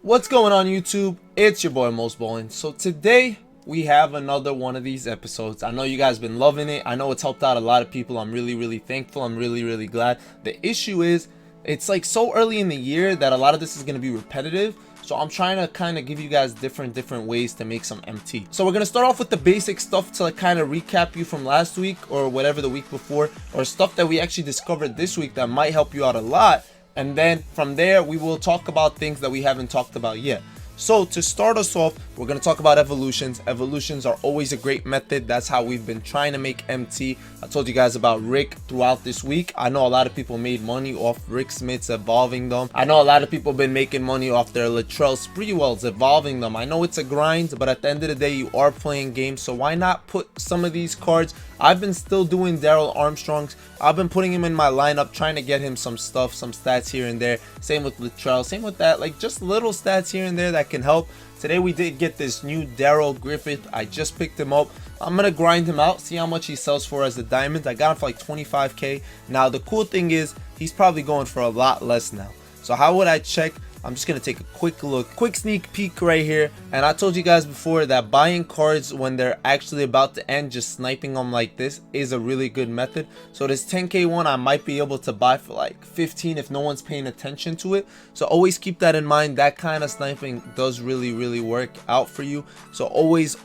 What's going on YouTube? It's your boy Mosballin. So today we have another one of these episodes. I know you guys been loving it. I know it's helped out a lot of people. I'm really thankful. I'm really glad. The issue is it's like so early in the year that a lot of this is going to be repetitive. So I'm trying to kind of give you guys different ways to make some MT. So we're going to start off with the basic stuff to like kind of recap you from last week or whatever the week before, or stuff that we actually discovered this week that might help you out a lot. And then from there, we will talk about things that we haven't talked about yet. So to start us off, we're going to talk about evolutions. Evolutions are always a great method. That's how we've been trying to make MT. I told you guys about Rick throughout this week. I know a lot of people made money off Rick Smiths evolving them. I know a lot of people been making money off their Latrell Sprewells evolving them. I know it's a grind, but at the end of the day, you are playing games. So why not put some of these cards? I've been still doing Daryl Armstrong's. I've been putting him in my lineup, trying to get him some stuff, some stats here and there. Same with Latrell, same with that, like just little stats here and there that can help. Today we did get this new Daryl Griffith. I just picked him up. I'm gonna grind him out, see how much he sells for as a diamond. I got him for like 25k. Now the cool thing is he's probably going for a lot less now. So how would I check? I'm just going to take a quick look, quick sneak peek right here. And I told you guys before that buying cards when they're actually about to end, just sniping them like this is a really good method. So this 10k one I might be able to buy for like 15 if no one's paying attention to it. So always keep that in mind. That kind of sniping does really work out for you. So always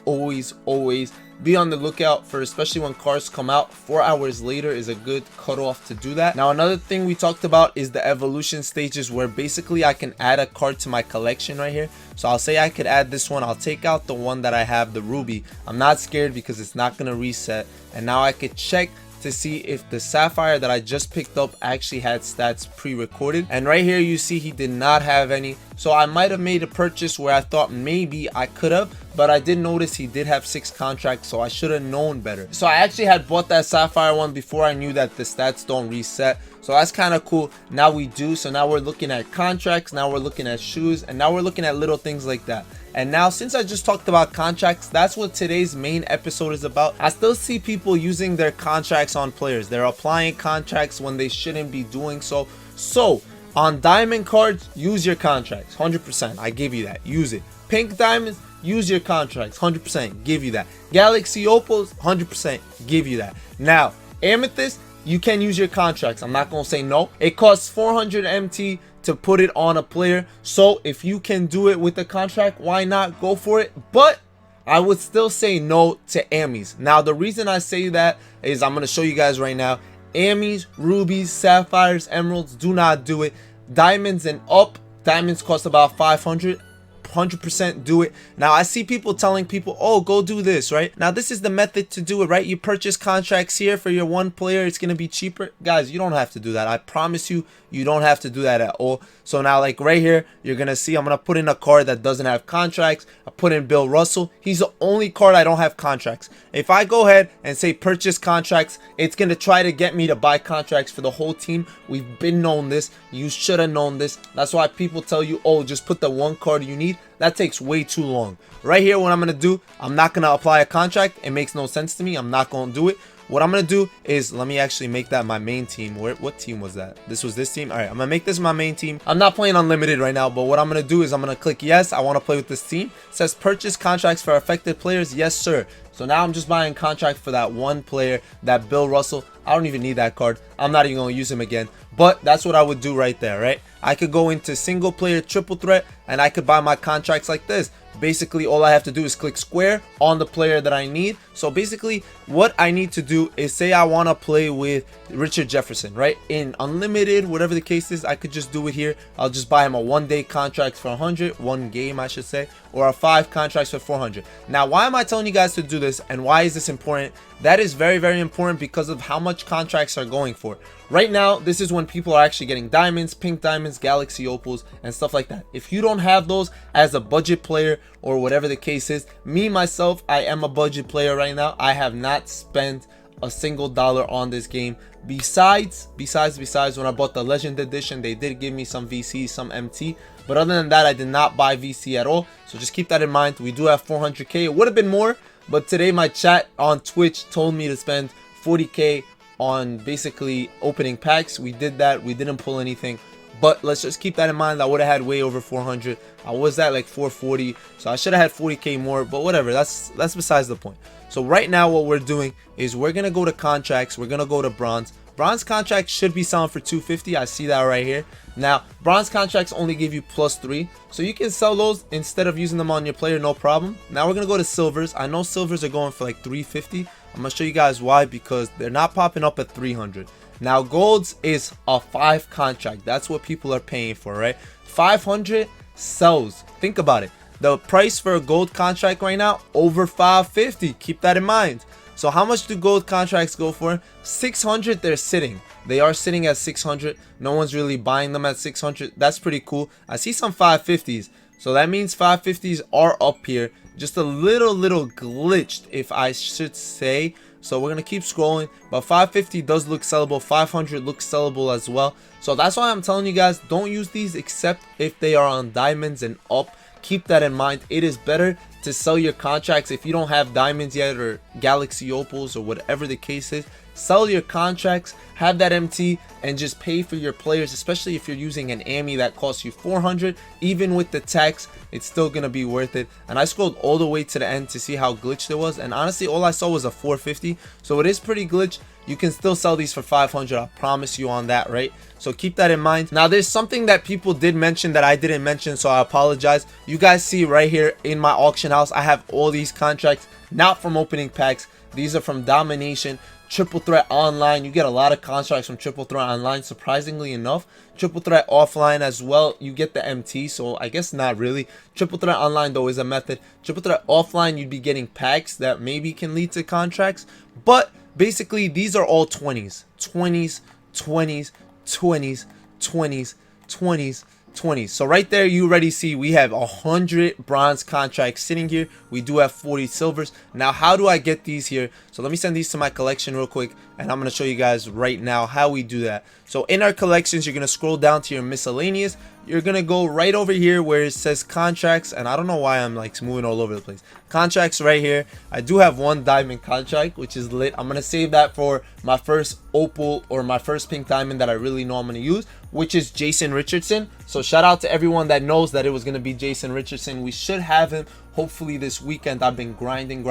be on the lookout for, especially when cards come out. 4 hours later is a good cutoff to do that. Now another thing we talked about is the evolution stages, where basically I can add a card to my collection right here. So I'll say I could add this one. I'll take out the one that I have, the ruby. I'm not scared because it's not going to reset. And now I could check to see if the sapphire that I just picked up actually had stats pre-recorded, and right here you see he did not have any. So I might have made a purchase where I thought maybe I could have, but I did notice he did have 6 contracts, so I should have known better. So I actually had bought that sapphire one before I knew that the stats don't reset. So that's kind of cool. Now we do. So now we're looking at contracts, now we're looking at shoes, and now we're looking at little things like that. And now, since I just talked about contracts, that's what today's main episode is about. I still see people using their contracts on players. They're applying contracts when they shouldn't be doing so. So on diamond cards, use your contracts 100%. I give you that. Use it. Pink diamonds, use your contracts 100%. Give you that. Galaxy opals, 100%. Give you that. Now amethyst, you can use your contracts. I'm not gonna say no. It costs 400 MT to put it on a player. So if you can do it with the contract, why not go for it? But I would still say no to Amis. Now the reason I say that is I'm going to show you guys right now. Amis, rubies, sapphires, emeralds, do not do it. Diamonds and up, diamonds cost about 500. 100% do it. Now I see people telling people, oh, go do this, right? Now this is the method to do it, right? You purchase contracts here for your one player, it's gonna be cheaper. Guys, you don't have to do that. I promise you, you don't have to do that at all. So now like right here, you're gonna see I'm gonna put in a card that doesn't have contracts. I put in Bill Russell. He's the only card I don't have contracts. If I go ahead and say purchase contracts, it's gonna try to get me to buy contracts for the whole team. We've been known this. You should have known this. That's why people tell you, oh, just put the one card you need. That takes way too long. Right here, what I'm gonna do, I'm not gonna apply a contract. It makes no sense to me. I'm not gonna do it. What I'm gonna do is, let me actually make that my main team. What team was that? This was this team. All right, I'm gonna make this my main team. I'm not playing unlimited right now, but what I'm gonna do is I'm gonna click yes, I want to play with this team. It says purchase contracts for affected players. Yes sir. So now I'm just buying contract for that one player, that Bill Russell. I don't even need that card. I'm not even gonna use him again. But that's what I would do right there, right? I could go into single player triple threat and I could buy my contracts like this. Basically all I have to do is click square on the player that I need. So basically what I need to do is, say I want to play with Richardson, right? In unlimited, whatever the case is, I could just do it here. I'll just buy him a 1-day contract for 100, 1 game I should say, or a 5 contracts for 400. Now why am I telling you guys to do this, and why is this important? That is very important because of how much contracts are going for. Right now, this is when people are actually getting diamonds, pink diamonds, galaxy opals, and stuff like that. If you don't have those as a budget player or whatever the case is, me, myself, I am a budget player right now. I have not spent a single dollar on this game. Besides, when I bought the Legend Edition, they did give me some VC, some MT. But other than that, I did not buy VC at all. So just keep that in mind. We do have 400k. It would have been more, but today my chat on Twitch told me to spend 40k on basically opening packs. We did that. We didn't pull anything. But let's just keep that in mind. I would have had way over 400. I was at like 440, so I should have had 40k more, but whatever, that's besides the point. So right now what we're doing is we're gonna go to contracts, we're gonna go to bronze. Bronze contracts should be selling for 250. I see that right here. Now bronze contracts only give you +3, so you can sell those instead of using them on your player, no problem. Now we're gonna go to silvers. I know silvers are going for like 350. I'm gonna show you guys why, because they're not popping up at 300. Now golds is a 5 contract. That's what people are paying for, right? 500 sells. Think about it. The price for a gold contract right now over 550. Keep that in mind. So how much do gold contracts go for? 600. They're sitting. They are sitting at 600. No one's really buying them at 600. That's pretty cool. I see some 550s. So that means 550s are up here. Just a little glitched, if I should say. So we're gonna keep scrolling, but 550 does look sellable. 500 looks sellable as well. So that's why I'm telling you guys, don't use these except if they are on diamonds and up. Keep that in mind. It is better to sell your contracts if you don't have diamonds yet, or galaxy opals, or whatever the case is. Sell your contracts, have that MT, and just pay for your players, especially if you're using an AMI that costs you 400. Even with the tax, it's still gonna be worth it. And I scrolled all the way to the end to see how glitched it was, and honestly all I saw was a 450, so it is pretty glitched. You can still sell these for 500, I promise you on that, right? So keep that in mind. Now there's something that people did mention that I didn't mention, so I apologize. You guys see right here in my auction house, I have all these contracts, not from opening packs. These are from domination, triple threat online. You get a lot of contracts from triple threat online, surprisingly enough. Triple threat offline as well, you get the MT, so I guess not really. Triple threat online though is a method. Triple threat offline, you'd be getting packs that maybe can lead to contracts, but basically these are all 20s, 20s, 20s, 20s, 20s, 20s, 20s. So right there you already see we have 100 bronze contracts sitting here. We do have 40 silvers. Now how do I get these here? So let me send these to my collection real quick, and I'm going to show you guys right now how we do that. So in our collections, you're going to scroll down to your miscellaneous. You're going to go right over here where it says contracts, and I don't know why I'm like moving all over the place. Contracts right here. I do have one diamond contract, which is lit. I'm going to save that for my first opal or my first pink diamond that I really know I'm going to use, which is Jason Richardson. So shout out to everyone that knows that it was going to be Jason Richardson. We should have him hopefully this weekend. I've been grinding.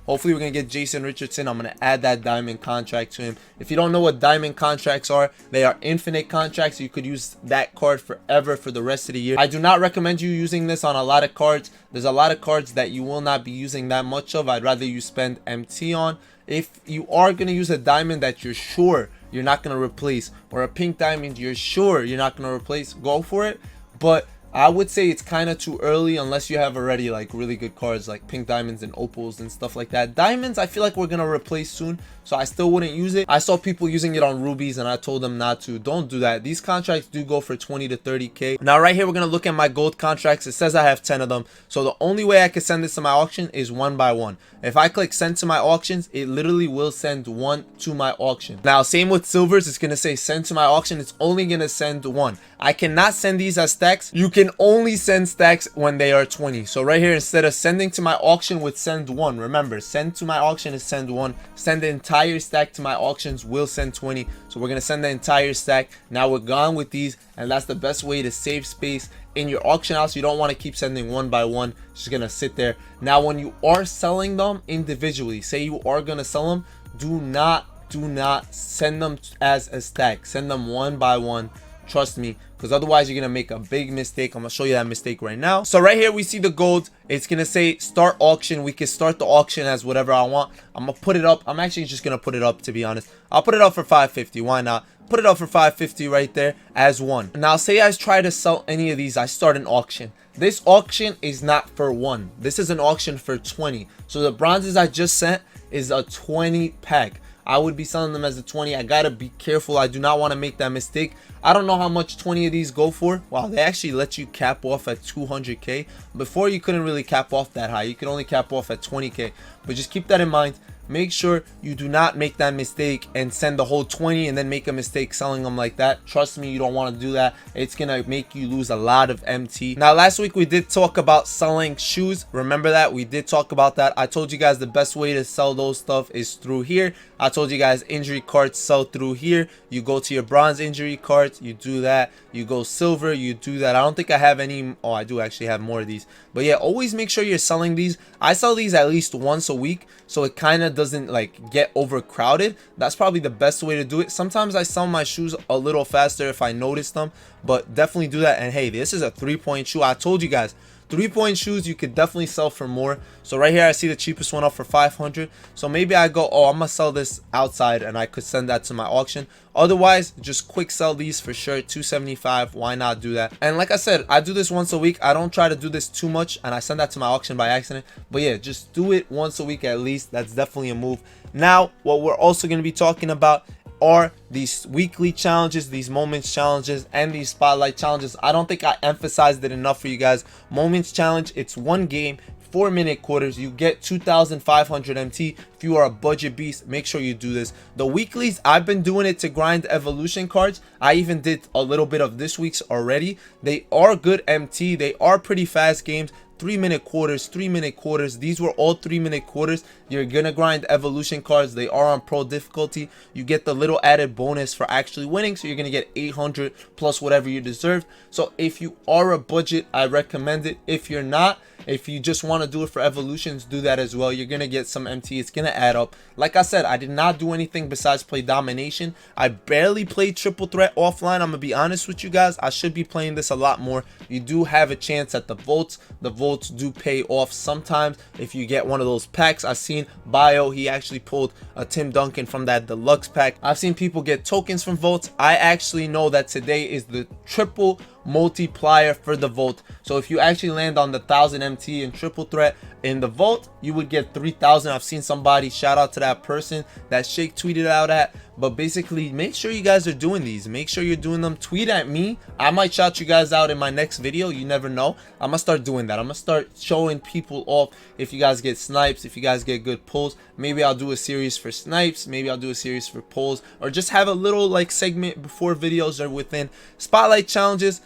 Hopefully we're going to get Jason Richardson. I'm going to add that diamond contract to him. If you don't know what diamond contracts are, they are infinite contracts. You could use that card forever for the rest of the year. I do not recommend you using this on a lot of cards. There's a lot of cards that you will not be using that much of. I'd rather you spend MT on. If you are going to use a diamond that you're sure you're not going to replace, or a pink diamond you're sure you're not going to replace, go for it. But I would say it's kind of too early unless you have already like really good cards like pink diamonds and opals and stuff like that. Diamonds I feel like we're gonna replace soon, so I still wouldn't use it. I saw people using it on rubies and I told them not to. Don't do that. These contracts do go for 20 to 30k. Now right here we're gonna look at my gold contracts. It says I have 10 of them, so the only way I can send this to my auction is one by one. If I click send to my auctions, it literally will send one to my auction. Now same with silvers, it's gonna say send to my auction. It's only gonna send one. I cannot send these as stacks. You can only send stacks when they are 20. So right here, instead of sending to my auction with send one, remember, send to my auction is send one. Send the entire stack to my auctions will send 20. So we're gonna send the entire stack. Now we're gone with these, and that's the best way to save space in your auction house. You don't want to keep sending one by one. It's just gonna sit there. Now when you are selling them individually, say you are gonna sell them, do not send them as a stack. Send them one by one. Trust me, because otherwise you're gonna make a big mistake. I'm gonna show you that mistake right now. So right here we see the gold. It's gonna say start auction. We can start the auction as whatever I want. I'm gonna put it up. I'm actually just gonna put it up, to be honest. I'll put it up for 550. Why not? Put it up for 550 right there as one. Now say I try to sell any of these, I start an auction. This auction is not for one. This is an auction for 20. So the bronzes I just sent is a 20 pack. I would be selling them as a 20. I gotta be careful. I do not want to make that mistake. I don't know how much 20 of these go for. Wow, they actually let you cap off at 200k. Before you couldn't really cap off that high. You could only cap off at 20k. But just keep that in mind. make sure you do not make that mistake and send the whole 20 and then make a mistake selling them like that. Trust me, you don't want to do that. It's gonna make you lose a lot of MT. Now last week we did talk about selling shoes. Remember that? We did talk about that. I told you guys the best way to sell those stuff is through here. I told you guys injury cards sell through here. You go to your bronze injury cards, you do that. You go silver, you do that. I don't think I have any. Oh, I do actually have more of these. But yeah, always make sure you're selling these. I sell these at least once a week, so it kind of doesn't like get overcrowded. That's probably the best way to do it. Sometimes I sell my shoes a little faster if I notice them, but definitely do that. And hey, this is a 3-point shoe. I told you guys, 3-point shoes you could definitely sell for more. So right here I see the cheapest one up for 500. So maybe I go, oh, I'm gonna sell this outside and I could send that to my auction. Otherwise, just quick sell these for sure. 275, why not do that? And like I said, I do this once a week. I don't try to do this too much and I send that to my auction by accident. But yeah, just do it once a week at least. That's definitely a move. Now what we're also going to be talking about are these weekly challenges, these moments challenges, and these spotlight challenges. I don't think I emphasized it enough for you guys. Moments challenge, it's one game, 4-minute quarters. You get 2,500 MT. If you are a budget beast, make sure you do this. The weeklies, I've been doing it to grind evolution cards. I even did a little bit of this week's already. They are good MT. They are pretty fast games. 3-minute quarters, 3-minute quarters. These were all 3-minute quarters. You're gonna grind evolution cards. They are on pro difficulty. You get the little added bonus for actually winning, so you're gonna get 800 plus whatever you deserve. So if you are a budget, I recommend it. If you're not, if you just want to do it for evolutions, do that as well. You're gonna get some MT. It's gonna add up. Like I said, I did not do anything besides play domination. I barely played triple threat offline. I'm gonna be honest with you guys. I should be playing this a lot more. You do have a chance at the votes. The votes do pay off sometimes if you get one of those packs. I've seen Bio, he actually pulled a Tim Duncan from that deluxe pack. I've seen people get tokens from votes. I actually know that today is the triple multiplier for the vote. So if you actually land on the 1000 MT in triple threat in the vote, you would get 3,000. I've seen somebody, shout out to that person that Shake tweeted out at. But basically, make sure you guys are doing these. Make sure you're doing them. Tweet at me. I might shout you guys out in my next video. You never know. I'm gonna start doing that. I'm gonna start showing people off. If you guys get snipes, if you guys get good pulls, maybe I'll do a series for snipes, maybe I'll do a series for pulls, or just have a little like segment before videos or within spotlight challenges.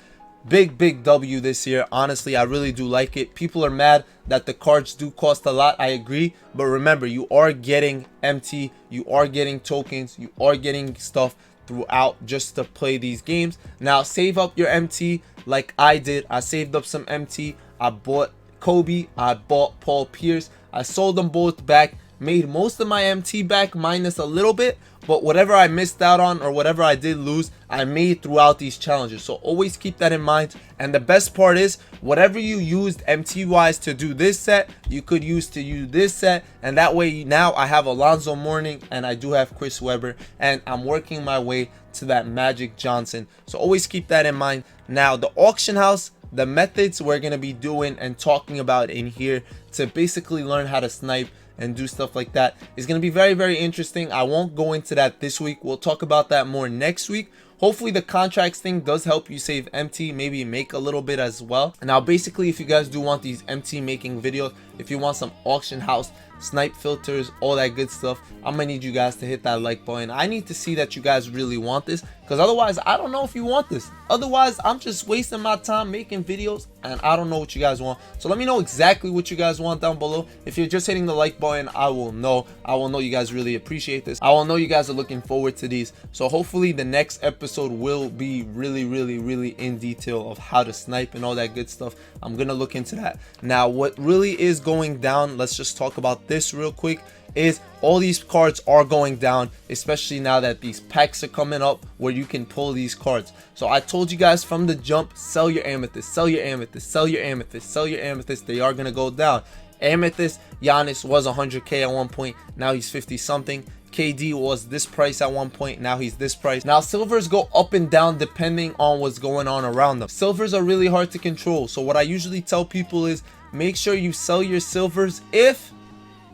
Big W this year. Honestly, I really do like it. People are mad that the cards do cost a lot. I agree, but remember, you are getting MT, you are getting tokens, you are getting stuff throughout just to play these games. Now save up your MT like I did. I saved up some MT. I bought Kobe, I bought Paul Pierce. I sold them both back, made most of my MT back minus a little bit, but whatever I missed out on or whatever I did lose, I made throughout these challenges. So always keep that in mind. And the best part is, whatever you used MT wise to do this set, you could use to use this set, and that way now I have Alonzo Mourning and I do have Chris Webber, and I'm working my way to that Magic Johnson. So always keep that in mind. Now the auction house, the methods we're going to be doing and talking about in here to basically learn how to snipe and do stuff like that is going to be very interesting. I won't go into that this week. We'll talk about that more next week. Hopefully the contracts thing does help you save MT, maybe make a little bit as well. Now basically, if you guys do want these MT making videos, if you want some auction house snipe filters, all that good stuff, I'm gonna need you guys to hit that like button. I need to see that you guys really want this, because otherwise I don't know if you want this. Otherwise I'm just wasting my time making videos and I don't know what you guys want. So let me know exactly what you guys want down below. If you're just hitting the like button, I will know you guys really appreciate this. I will know you guys are looking forward to these. So hopefully the next episode will be really in detail of how to snipe and all that good stuff. I'm gonna look into that. Now what really is going down, let's just talk about this real quick, is all these cards are going down, especially now that these packs are coming up where you can pull these cards. So I told you guys from the jump, sell your amethyst, sell your amethyst, sell your amethyst, sell your amethyst. They are gonna go down. Amethyst, Giannis was 100k at one point, now he's 50 something. KD was this price at one point, now he's this price. Now silvers go up and down depending on what's going on around them. Silvers are really hard to control, so what I usually tell people is make sure you sell your silvers if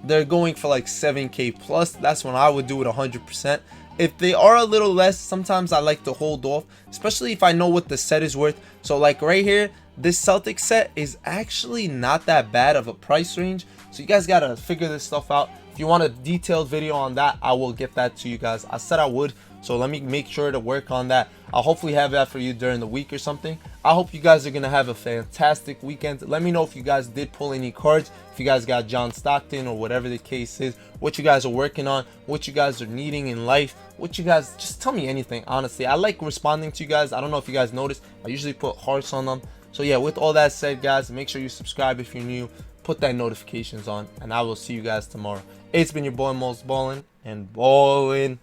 they're going for like 7k plus. That's when I would do it 100%. If they are a little less, sometimes I like to hold off, especially if I know what the set is worth. So like right here, this Celtic set is actually not that bad of a price range, so you guys gotta figure this stuff out. If you want a detailed video on that, I will get that to you guys. I said I would, so let me make sure to work on that. I'll hopefully have that for you during the week or something. I hope you guys are gonna have a fantastic weekend. Let me know if you guys did pull any cards, if you guys got John Stockton or whatever the case is, what you guys are working on, what you guys are needing in life, what you guys, just tell me anything. Honestly, I like responding to you guys. I don't know if you guys noticed, I usually put hearts on them. So yeah, with all that said, guys, make sure you subscribe if you're new, put that notifications on, and I will see you guys tomorrow. It's been your boy Mosballin, and ballin'.